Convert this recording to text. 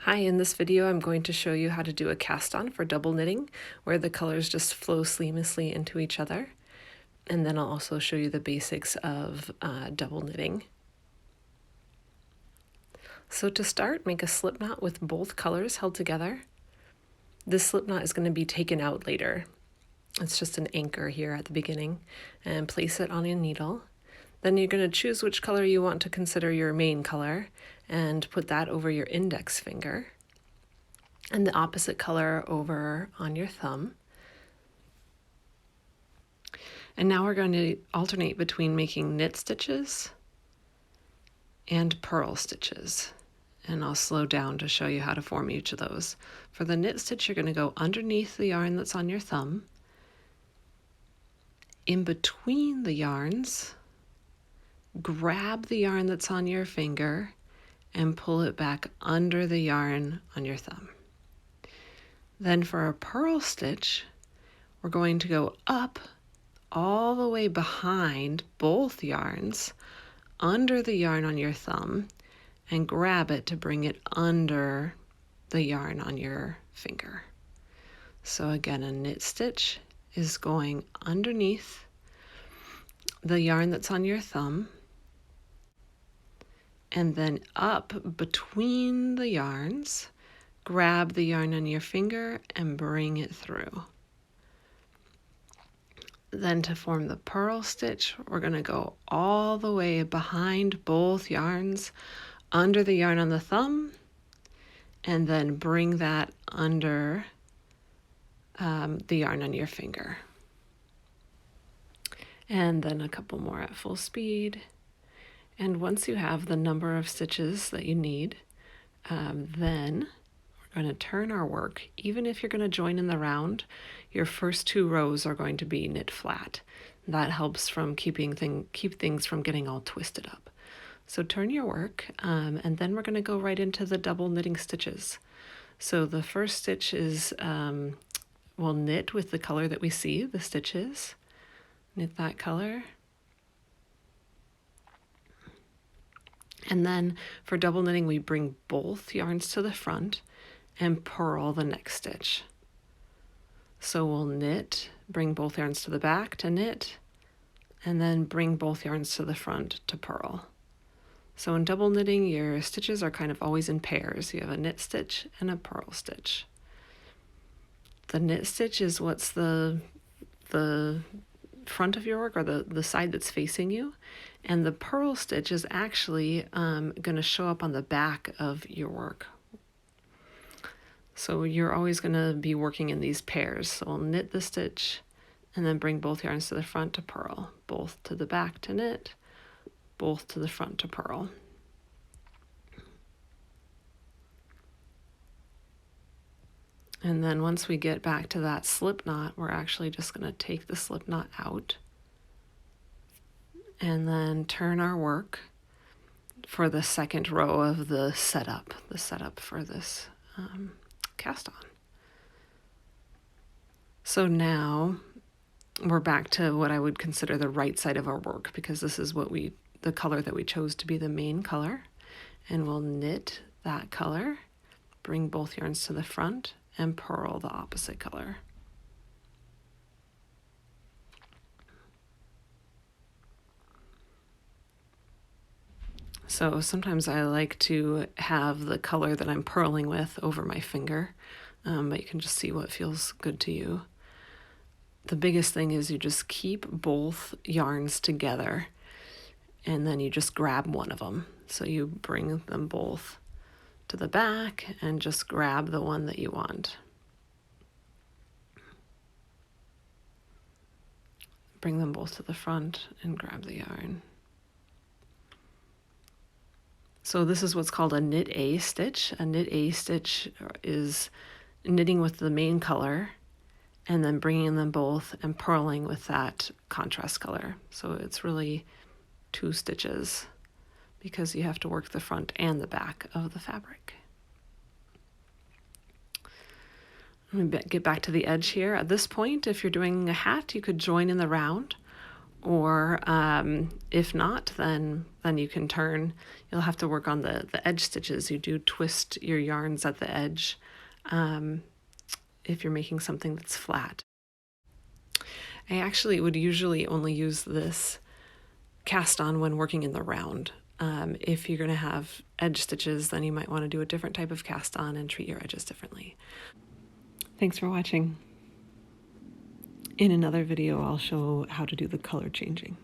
Hi, in this video I'm going to show you how to do a cast on for double knitting where the colors just flow seamlessly into each other. And then I'll also show you the basics of double knitting. So to start, make a slip knot with both colors held together. This slip knot is going to be taken out later. It's just an anchor here at the beginning, and place it on a needle. Then you're going to choose which color you want to consider your main color and put that over your index finger and the opposite color over on your thumb. And now we're going to alternate between making knit stitches and purl stitches. And I'll slow down to show you how to form each of those. For the knit stitch, you're going to go underneath the yarn that's on your thumb, in between the yarns, grab the yarn that's on your finger and pull it back under the yarn on your thumb. Then for a purl stitch, we're going to go up all the way behind both yarns, under the yarn on your thumb, and grab it to bring it under the yarn on your finger. So again, a knit stitch is going underneath the yarn that's on your thumb, and then up between the yarns, grab the yarn on your finger and bring it through. Then to form the purl stitch, we're going to go all the way behind both yarns, under the yarn on the thumb, and then bring that under the yarn on your finger. And then a couple more at full speed. And once you have the number of stitches that you need, then we're going to turn our work. Even if you're going to join in the round, your first two rows are going to be knit flat. That helps from keep things from getting all twisted up. So turn your work, and then we're going to go right into the double knitting stitches. So the first stitch is, we'll knit with the color that we see, the stitches. Knit that color. And then for double knitting, we bring both yarns to the front and purl the next stitch. So we'll knit, bring both yarns to the back to knit, and then bring both yarns to the front to purl. So in double knitting, your stitches are kind of always in pairs. You have a knit stitch and a purl stitch. The knit stitch is what's the front of your work, or the side that's facing you, and the purl stitch is actually going to show up on the back of your work. So you're always going to be working in these pairs. So we'll knit the stitch and then bring both yarns to the front to purl, both to the back to knit, both to the front to purl. And then once we get back to that slip knot, we're actually just going to take the slip knot out and then turn our work for the second row of the setup for this cast on. So now we're back to what I would consider the right side of our work, because this is the color that we chose to be the main color. And we'll knit that color, bring both yarns to the front, and purl the opposite color. So sometimes I like to have the color that I'm purling with over my finger, but you can just see what feels good to you. The biggest thing is you just keep both yarns together, and then you just grab one of them. So you bring them both to the back and just grab the one that you want. Bring them both to the front and grab the yarn. So this is what's called a knit A stitch. A knit A stitch is knitting with the main color and then bringing them both and purling with that contrast color. So it's really two stitches, because you have to work the front and the back of the fabric. Let me get back to the edge here. At this point, if you're doing a hat, you could join in the round, or if not, then you can turn. You'll have to work on the edge stitches. You do twist your yarns at the edge if you're making something that's flat. I actually would usually only use this cast on when working in the round. If you're going to have edge stitches, then you might want to do a different type of cast on and treat your edges differently. Thanks for watching. In another video, I'll show how to do the color changing.